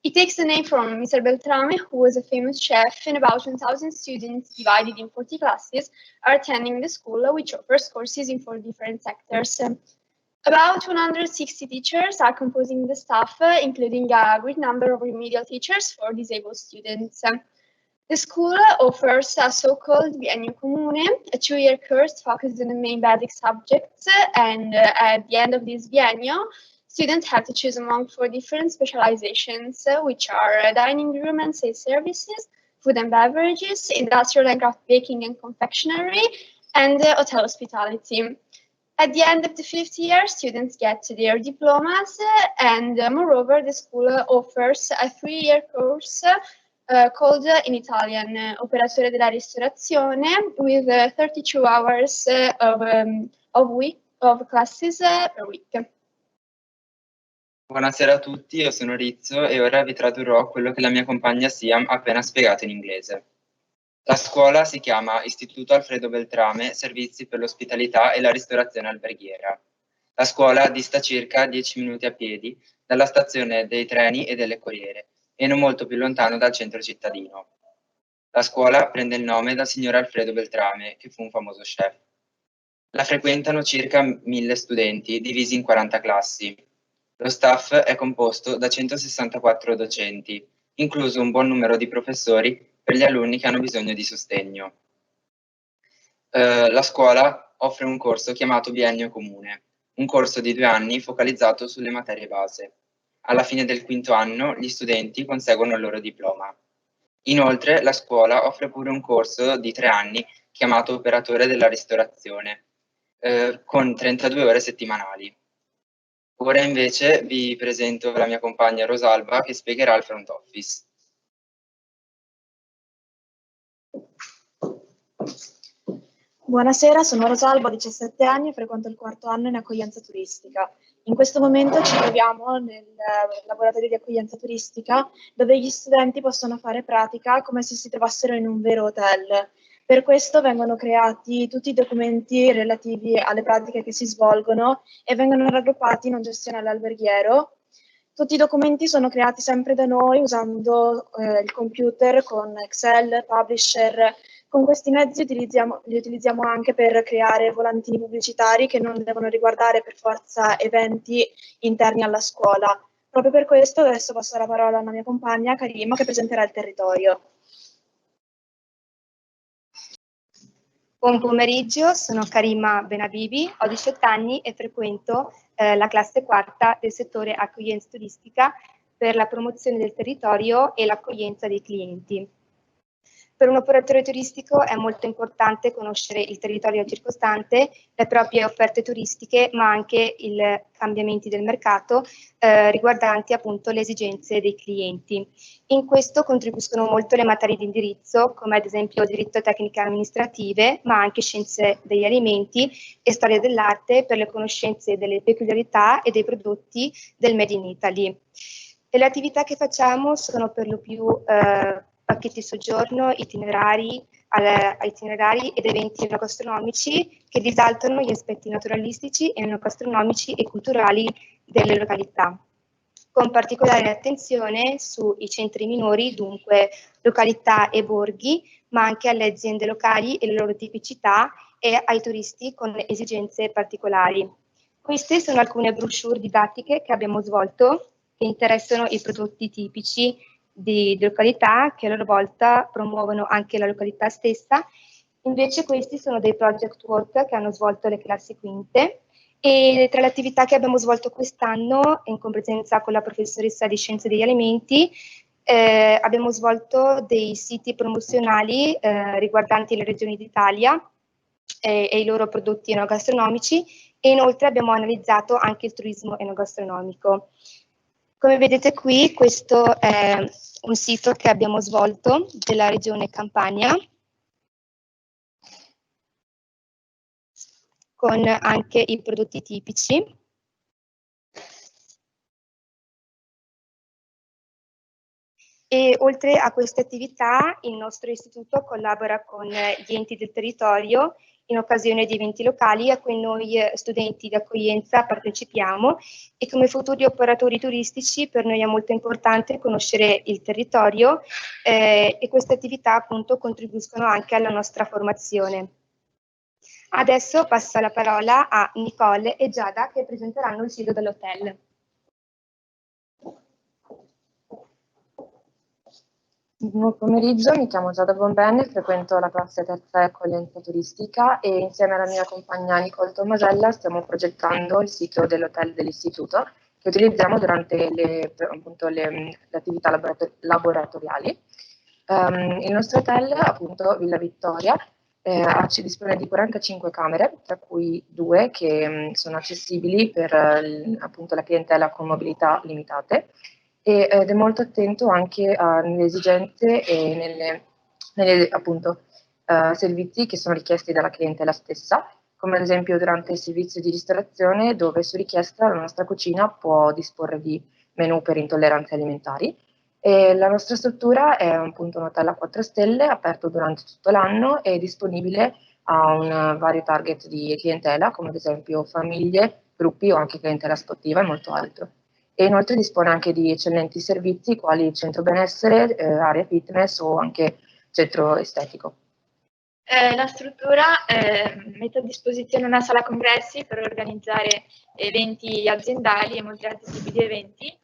It takes the name from Mr. Beltrame, who was a famous chef, and about 1,000 students divided in 40 classes are attending the school, which offers courses in 4 different sectors. About 160 teachers are composing the staff, including a great number of remedial teachers for disabled students. The school offers a so-called Biennio Comune, a 2-year course focused on the main basic subjects, and at the end of this biennio, students have to choose among 4 different specializations, which are dining room and sales services, food and beverages, industrial and craft baking and confectionery, and hotel hospitality. At the end of the 5th year, students get their diplomas, and moreover, the school offers a 3-year course called in Italian Operatore della Ristorazione, with 32 hours of classes per week. Buonasera a tutti, io sono Rizzo e ora vi tradurrò quello che la mia compagna Siam ha appena spiegato in inglese. La scuola si chiama Istituto Alfredo Beltrame, Servizi per l'Ospitalità e la Ristorazione Alberghiera. La scuola dista circa 10 minuti a piedi dalla stazione dei treni e delle corriere e non molto più lontano dal centro cittadino. La scuola prende il nome dal signor Alfredo Beltrame, che fu un famoso chef. La frequentano circa 1000 studenti, divisi in 40 classi. Lo staff è composto da 164 docenti, incluso un buon numero di professori per gli alunni che hanno bisogno di sostegno. La scuola offre un corso chiamato Biennio Comune, un corso di 2 anni focalizzato sulle materie base. Alla fine del 5º anno gli studenti conseguono il loro diploma. Inoltre la scuola offre pure un corso di 3 anni chiamato Operatore della Ristorazione, con 32 ore settimanali. Ora invece vi presento la mia compagna Rosalba che spiegherà il front office. Buonasera, sono Rosalba, ho 17 anni e frequento il 4º anno in accoglienza turistica. In questo momento ci troviamo nel laboratorio di accoglienza turistica, dove gli studenti possono fare pratica come se si trovassero in un vero hotel. Per questo vengono creati tutti i documenti relativi alle pratiche che si svolgono e vengono raggruppati in un gestionale alberghiero. Tutti i documenti sono creati sempre da noi usando il computer con Excel, Publisher. Con questi mezzi li utilizziamo anche per creare volantini pubblicitari che non devono riguardare per forza eventi interni alla scuola. Proprio per questo adesso passo la parola alla mia compagna Karima che presenterà il territorio. Buon pomeriggio, sono Karima Benabibi, ho 18 anni e frequento la classe 4ª del settore accoglienza turistica per la promozione del territorio e l'accoglienza dei clienti. Per un operatore turistico è molto importante conoscere il territorio circostante, le proprie offerte turistiche, ma anche i cambiamenti del mercato riguardanti appunto le esigenze dei clienti. In questo contribuiscono molto le materie di indirizzo, come ad esempio diritto tecniche amministrative, ma anche scienze degli alimenti e storia dell'arte per le conoscenze delle peculiarità e dei prodotti del Made in Italy. E le attività che facciamo sono per lo più pacchetti soggiorno, itinerari, a itinerari ed eventi enogastronomici che risaltano gli aspetti naturalistici, enogastronomici e culturali delle località, con particolare attenzione sui centri minori, dunque località e borghi, ma anche alle aziende locali e le loro tipicità e ai turisti con esigenze particolari. Queste sono alcune brochure didattiche che abbiamo svolto che interessano i prodotti tipici di località che a loro volta promuovono anche la località stessa. Invece questi sono dei project work che hanno svolto le classi quinte e tra le attività che abbiamo svolto quest'anno, in compresenza con la professoressa di Scienze degli Alimenti, abbiamo svolto dei siti promozionali riguardanti le regioni d'Italia e i loro prodotti enogastronomici e inoltre abbiamo analizzato anche il turismo enogastronomico. Come vedete qui, questo è un sito che abbiamo svolto della regione Campania, con anche i prodotti tipici. E oltre a queste attività, il nostro istituto collabora con gli enti del territorio in occasione di eventi locali a cui noi studenti di accoglienza partecipiamo e come futuri operatori turistici per noi è molto importante conoscere il territorio e queste attività appunto contribuiscono anche alla nostra formazione. Adesso passo la parola a Nicole e Giada che presenteranno il sito dell'hotel. Buon pomeriggio, mi chiamo Giada Bombenne, frequento la classe terza accoglienza turistica e insieme alla mia compagna Nicole Tomasella stiamo progettando il sito dell'hotel dell'istituto che utilizziamo durante le attività laboratoriali. Il nostro hotel, appunto Villa Vittoria, ci dispone di 45 camere, tra cui 2 che sono accessibili per appunto la clientela con mobilità limitate. Ed è molto attento anche alle esigenze e nelle appunto servizi che sono richiesti dalla clientela stessa, come ad esempio durante il servizio di ristorazione dove su richiesta la nostra cucina può disporre di menù per intolleranze alimentari. E la nostra struttura è appunto un hotel a 4 stelle aperto durante tutto l'anno e disponibile a un vario target di clientela come ad esempio famiglie, gruppi o anche clientela sportiva e molto altro. E inoltre dispone anche di eccellenti servizi quali centro benessere, area fitness o anche centro estetico. La struttura mette a disposizione una sala congressi per organizzare eventi aziendali e molti altri tipi di eventi.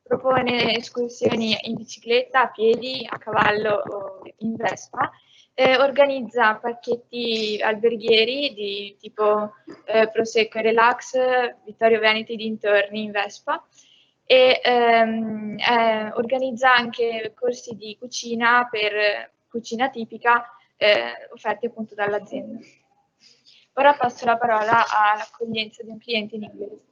Propone escursioni in bicicletta, a piedi, a cavallo o in Vespa. Organizza pacchetti alberghieri di tipo Prosecco e Relax, Vittorio Veneto dintorni in Vespa e organizza anche corsi di cucina per cucina tipica offerti appunto dall'azienda. Ora passo la parola all'accoglienza di un cliente in inglese.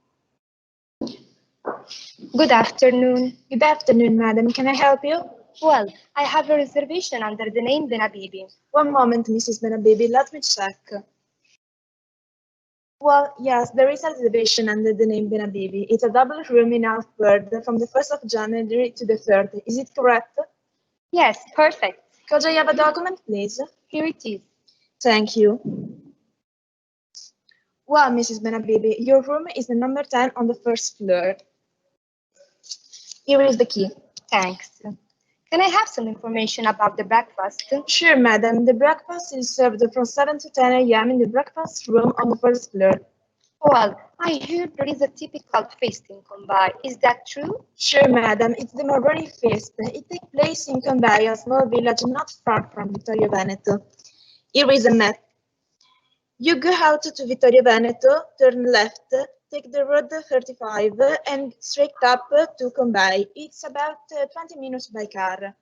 Good afternoon. Good afternoon, madam. Can I help you? Well, I have a reservation under the name Benabibi. One moment, Mrs. Benabibi. Let me check. Well, yes, there is a reservation under the name Benabibi. It's a double room in Alfbird from the 1st of January to the 3rd. Is it correct? Yes, perfect. Could I have a document, please? Here it is. Thank you. Well, Mrs. Benabibi, your room is the number 10 on the 1st floor. Here is the key. Thanks. Can I have some information about the breakfast? Sure, madam. The breakfast is served from 7 to 10 a.m. in the breakfast room on the 1st floor. Well, I heard there is a typical feast in Combay. Is that true? Sure, madam. It's the Moroni feast. It takes place in Combay, a small village not far from Vittorio Veneto. Here is a map. You go out to Vittorio Veneto, turn left, take the road 35 and straight up to Combay. It's about 20 minutes by car.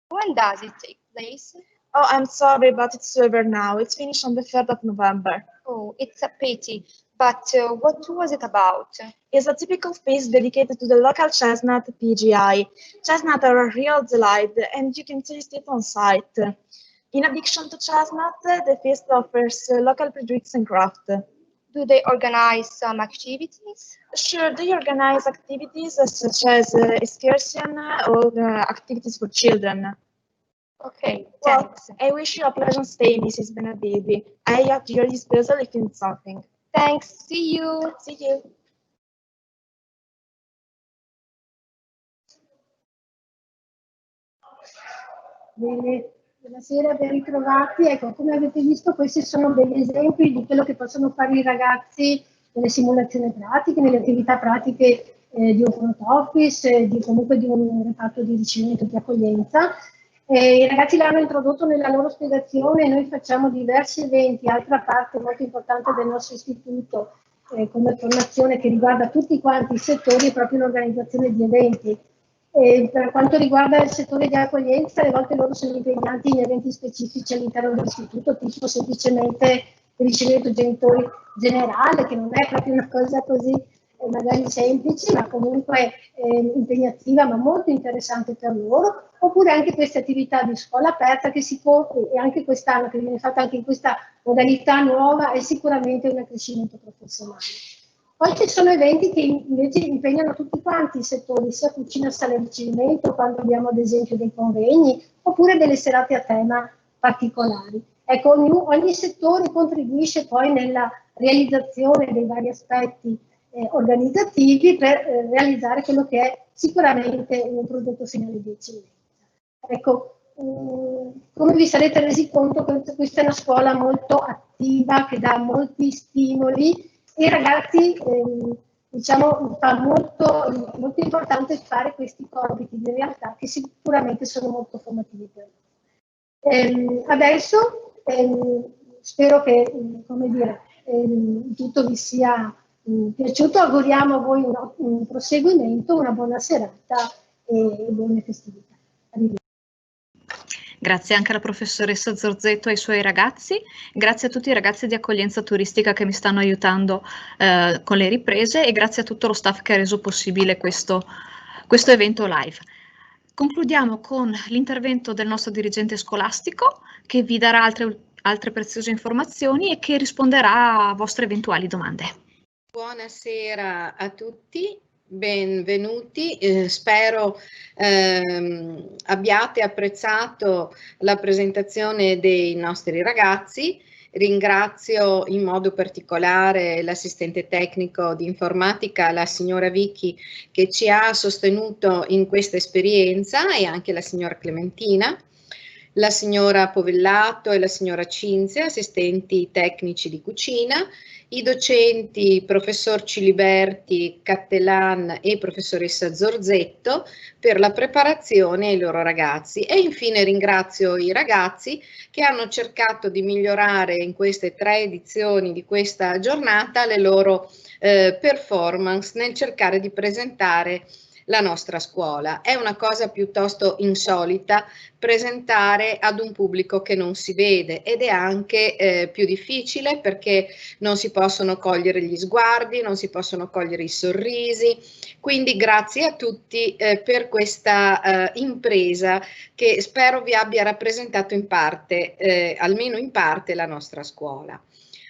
When does it take place? Oh, I'm sorry, but it's over now. It's finished on the 3rd of November. Oh, it's a pity. But what was it about? It's a typical feast dedicated to the local chestnut PGI. Chestnuts are a real delight, and you can taste it on site. In addition to chestnut, the feast offers local products and craft. Do they organize some activities? Sure, they organize activities such as excursion or activities for children. Okay, Well, thanks. I wish you a pleasant stay, Mrs. Benavibi. I am at your disposal if you need something. Thanks. See you. See you. Bene, buonasera, ben ritrovati. Ecco, come avete visto, questi sono degli esempi di quello che possono fare i ragazzi nelle simulazioni pratiche, nelle attività pratiche di un front office, comunque di un reparto di ricevimento di accoglienza. I ragazzi l'hanno introdotto nella loro spiegazione, noi facciamo diversi eventi, altra parte molto importante del nostro istituto come formazione che riguarda tutti quanti i settori è proprio l'organizzazione di eventi. Per quanto riguarda il settore di accoglienza, alle volte loro sono impegnati in eventi specifici all'interno dell'istituto, tipo semplicemente il ricevimento genitori generale, che non è proprio una cosa così magari semplice, ma comunque impegnativa, ma molto interessante per loro, oppure anche queste attività di scuola aperta che si può, e anche quest'anno, che viene fatta anche in questa modalità nuova, è sicuramente un accrescimento professionale. Poi ci sono eventi che invece impegnano tutti quanti i settori, sia cucina, sala ricevimento, quando abbiamo ad esempio dei convegni, oppure delle serate a tema particolari. Ecco, ogni settore contribuisce poi nella realizzazione dei vari aspetti organizzativi per realizzare quello che è sicuramente un prodotto finale di eccellenza. Ecco, come vi sarete resi conto, questa è una scuola molto attiva, che dà molti stimoli, e i ragazzi, diciamo, fa molto importante fare questi compiti di realtà che sicuramente sono molto formativi per loro. Adesso spero che, come dire, tutto vi sia piaciuto. Auguriamo a voi un proseguimento, una buona serata e buone festività. Arrivederci. Grazie anche alla professoressa Zorzetto e ai suoi ragazzi, grazie a tutti i ragazzi di accoglienza turistica che mi stanno aiutando con le riprese e grazie a tutto lo staff che ha reso possibile questo evento live. Concludiamo con l'intervento del nostro dirigente scolastico che vi darà altre preziose informazioni e che risponderà a vostre eventuali domande. Buonasera a tutti. Benvenuti, spero abbiate apprezzato la presentazione dei nostri ragazzi. Ringrazio in modo particolare l'assistente tecnico di informatica, la signora Vicky, che ci ha sostenuto in questa esperienza, e anche la signora Clementina, la signora Povellato e la signora Cinzia, assistenti tecnici di cucina, i docenti professor Ciliberti, Cattelan e professoressa Zorzetto per la preparazione ai loro ragazzi, e infine ringrazio i ragazzi che hanno cercato di migliorare in queste 3 edizioni di questa giornata le loro performance nel cercare di presentare la nostra scuola. È una cosa piuttosto insolita presentare ad un pubblico che non si vede, ed è anche più difficile perché non si possono cogliere gli sguardi, non si possono cogliere i sorrisi. Quindi grazie a tutti per questa impresa che spero vi abbia rappresentato in parte, almeno in parte, la nostra scuola.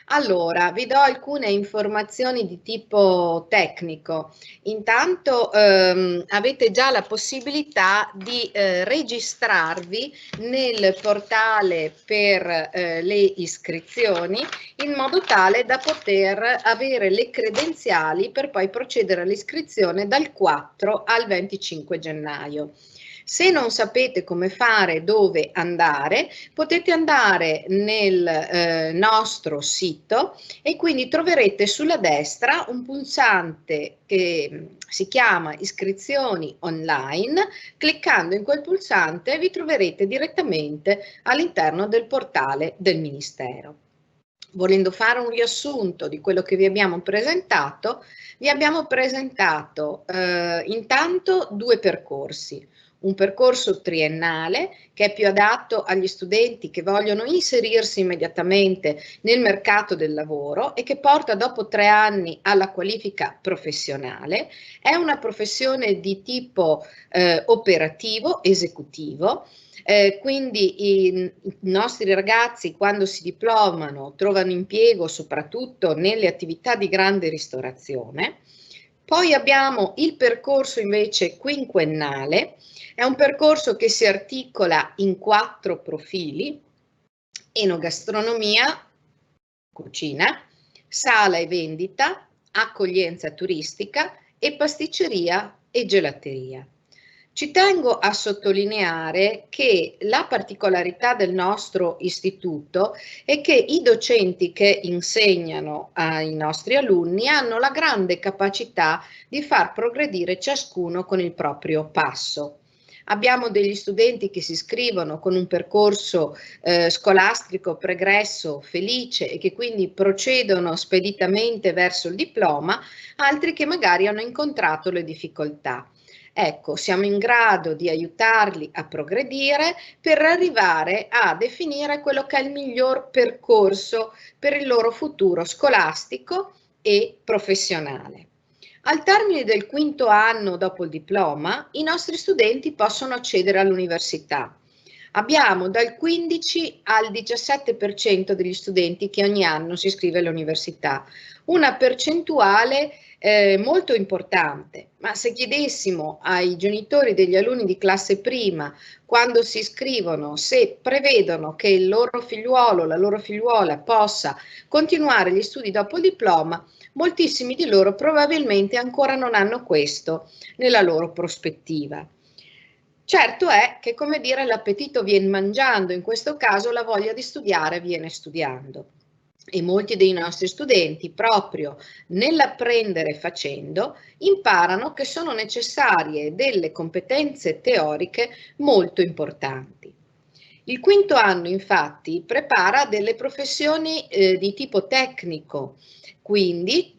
Allora, vi do alcune informazioni di tipo tecnico. Intanto avete già la possibilità di registrarvi nel portale per le iscrizioni, in modo tale da poter avere le credenziali per poi procedere all'iscrizione dal 4 al 25 gennaio. Se non sapete come fare, dove andare, potete andare nel nostro sito, e quindi troverete sulla destra un pulsante che si chiama iscrizioni online. Cliccando in quel pulsante vi troverete direttamente all'interno del portale del Ministero. Volendo fare un riassunto di quello che vi abbiamo presentato intanto 2 percorsi. Un percorso triennale che è più adatto agli studenti che vogliono inserirsi immediatamente nel mercato del lavoro e che porta dopo 3 anni alla qualifica professionale. È una professione di tipo operativo, esecutivo. Quindi i nostri ragazzi, quando si diplomano, trovano impiego soprattutto nelle attività di grande ristorazione. Poi abbiamo il percorso invece quinquennale, è un percorso che si articola in 4 profili: enogastronomia, cucina, sala e vendita, accoglienza turistica e pasticceria e gelateria. Ci tengo a sottolineare che la particolarità del nostro istituto è che i docenti che insegnano ai nostri alunni hanno la grande capacità di far progredire ciascuno con il proprio passo. Abbiamo degli studenti che si iscrivono con un percorso scolastico pregresso, felice, e che quindi procedono speditamente verso il diploma, altri che magari hanno incontrato le difficoltà. Ecco, siamo in grado di aiutarli a progredire per arrivare a definire quello che è il miglior percorso per il loro futuro scolastico e professionale. Al termine del 5º anno dopo il diploma, i nostri studenti possono accedere all'università. Abbiamo dal 15 al 17% degli studenti che ogni anno si iscrive all'università, una percentuale molto importante, ma se chiedessimo ai genitori degli alunni di classe prima, quando si iscrivono, se prevedono che il loro figliuolo o la loro figliuola possa continuare gli studi dopo il diploma, moltissimi di loro probabilmente ancora non hanno questo nella loro prospettiva. Certo è che, come dire, l'appetito viene mangiando, in questo caso la voglia di studiare viene studiando. E molti dei nostri studenti, proprio nell'apprendere facendo, imparano che sono necessarie delle competenze teoriche molto importanti. Il 5º anno, infatti, prepara delle professioni di tipo tecnico, quindi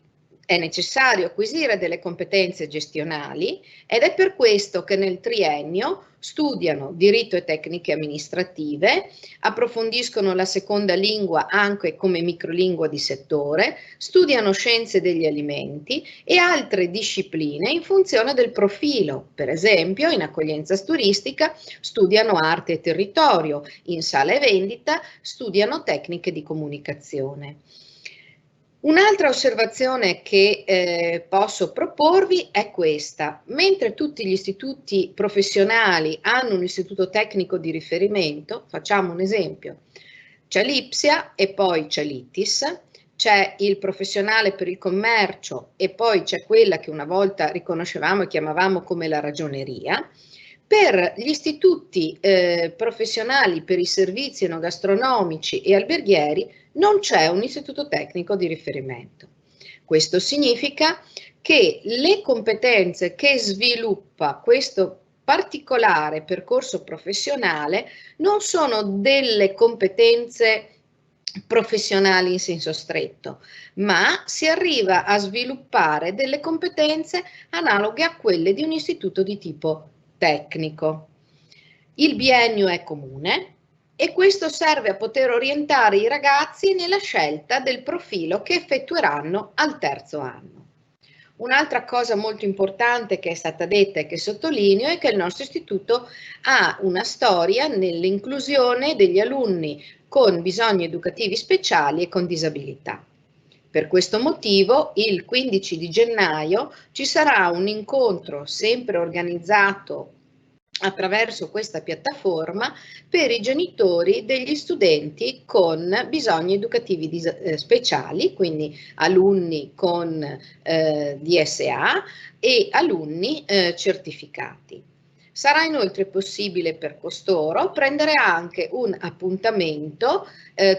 è necessario acquisire delle competenze gestionali ed è per questo che nel triennio studiano diritto e tecniche amministrative, approfondiscono la seconda lingua anche come microlingua di settore, studiano scienze degli alimenti e altre discipline in funzione del profilo. Per esempio, in accoglienza turistica studiano arte e territorio, in sala e vendita studiano tecniche di comunicazione. Un'altra osservazione che posso proporvi è questa: mentre tutti gli istituti professionali hanno un istituto tecnico di riferimento, facciamo un esempio, c'è l'IPSIA e poi c'è l'ITIS, c'è il professionale per il commercio e poi c'è quella che una volta riconoscevamo e chiamavamo come la ragioneria. Per gli istituti professionali per i servizi enogastronomici e alberghieri non c'è un istituto tecnico di riferimento. Questo significa che le competenze che sviluppa questo particolare percorso professionale non sono delle competenze professionali in senso stretto, ma si arriva a sviluppare delle competenze analoghe a quelle di un istituto di tipo tecnico. Il biennio è comune e questo serve a poter orientare i ragazzi nella scelta del profilo che effettueranno al 3º anno. Un'altra cosa molto importante che è stata detta e che sottolineo è che il nostro istituto ha una storia nell'inclusione degli alunni con bisogni educativi speciali e con disabilità. Per questo motivo, il 15 di gennaio ci sarà un incontro sempre organizzato attraverso questa piattaforma per i genitori degli studenti con bisogni educativi speciali, quindi alunni con DSA e alunni certificati. Sarà inoltre possibile per costoro prendere anche un appuntamento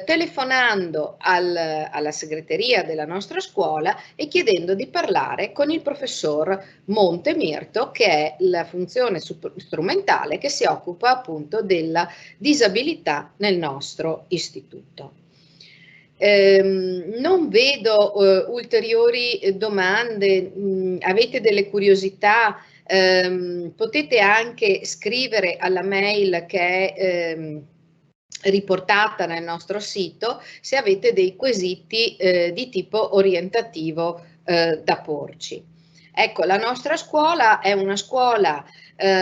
telefonando alla segreteria della nostra scuola e chiedendo di parlare con il professor Montemirto, che è la funzione strumentale che si occupa appunto della disabilità nel nostro istituto. Non vedo ulteriori domande, avete delle curiosità? Potete anche scrivere alla mail che è riportata nel nostro sito se avete dei quesiti di tipo orientativo da porci. Ecco, la nostra scuola è una scuola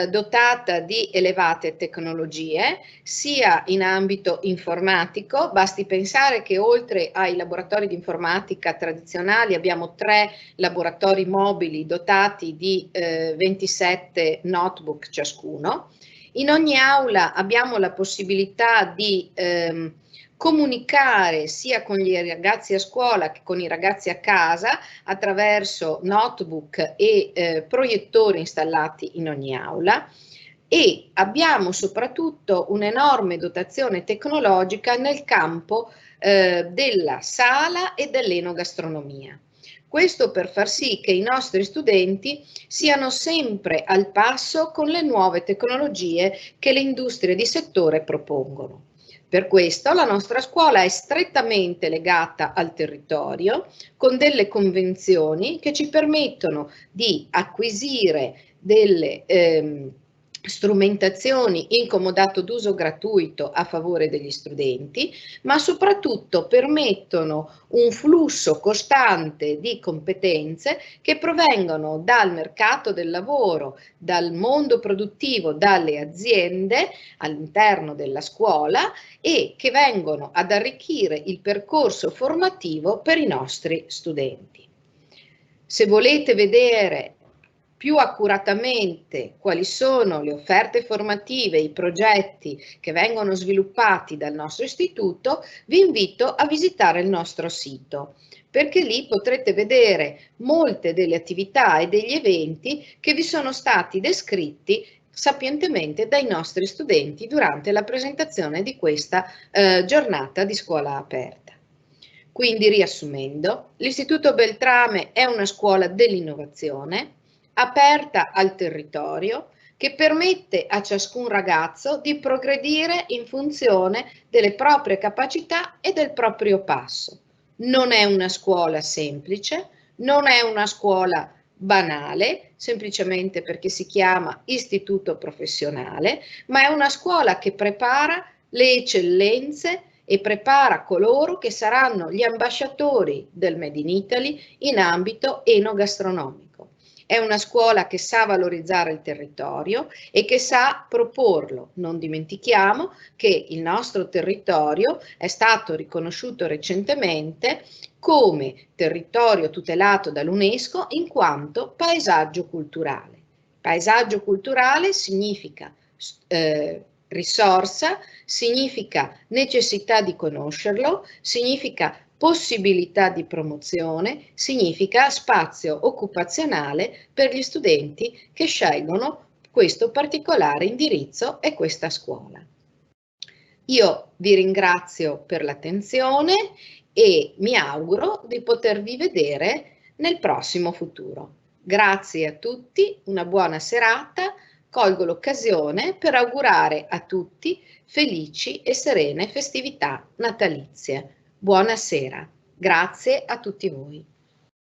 dotata di elevate tecnologie, sia in ambito informatico. Basti pensare che oltre ai laboratori di informatica tradizionali abbiamo 3 laboratori mobili dotati di 27 notebook ciascuno. In ogni aula abbiamo la possibilità di comunicare sia con gli ragazzi a scuola che con i ragazzi a casa attraverso notebook e proiettori installati in ogni aula, e abbiamo soprattutto un'enorme dotazione tecnologica nel campo della sala e dell'enogastronomia. Questo per far sì che i nostri studenti siano sempre al passo con le nuove tecnologie che le industrie di settore propongono. Per questo la nostra scuola è strettamente legata al territorio, con delle convenzioni che ci permettono di acquisire delle strumentazioni in comodato d'uso gratuito a favore degli studenti, ma soprattutto permettono un flusso costante di competenze che provengono dal mercato del lavoro, dal mondo produttivo, dalle aziende all'interno della scuola, e che vengono ad arricchire il percorso formativo per i nostri studenti. Se volete vedere più accuratamente quali sono le offerte formative, i progetti che vengono sviluppati dal nostro istituto, vi invito a visitare il nostro sito, perché lì potrete vedere molte delle attività e degli eventi che vi sono stati descritti sapientemente dai nostri studenti durante la presentazione di questa giornata di scuola aperta. Quindi, riassumendo, l'Istituto Beltrame è una scuola dell'innovazione, aperta al territorio, che permette a ciascun ragazzo di progredire in funzione delle proprie capacità e del proprio passo. Non è una scuola semplice, non è una scuola banale, semplicemente perché si chiama istituto professionale, ma è una scuola che prepara le eccellenze e prepara coloro che saranno gli ambasciatori del Made in Italy in ambito enogastronomico. È una scuola che sa valorizzare il territorio e che sa proporlo. Non dimentichiamo che il nostro territorio è stato riconosciuto recentemente come territorio tutelato dall'UNESCO in quanto paesaggio culturale. Paesaggio culturale significa risorsa, significa necessità di conoscerlo, significa possibilità di promozione, significa spazio occupazionale per gli studenti che scelgono questo particolare indirizzo e questa scuola. Io vi ringrazio per l'attenzione e mi auguro di potervi vedere nel prossimo futuro. Grazie a tutti, una buona serata. Colgo l'occasione per augurare a tutti felici e serene festività natalizie. Buonasera, grazie a tutti voi.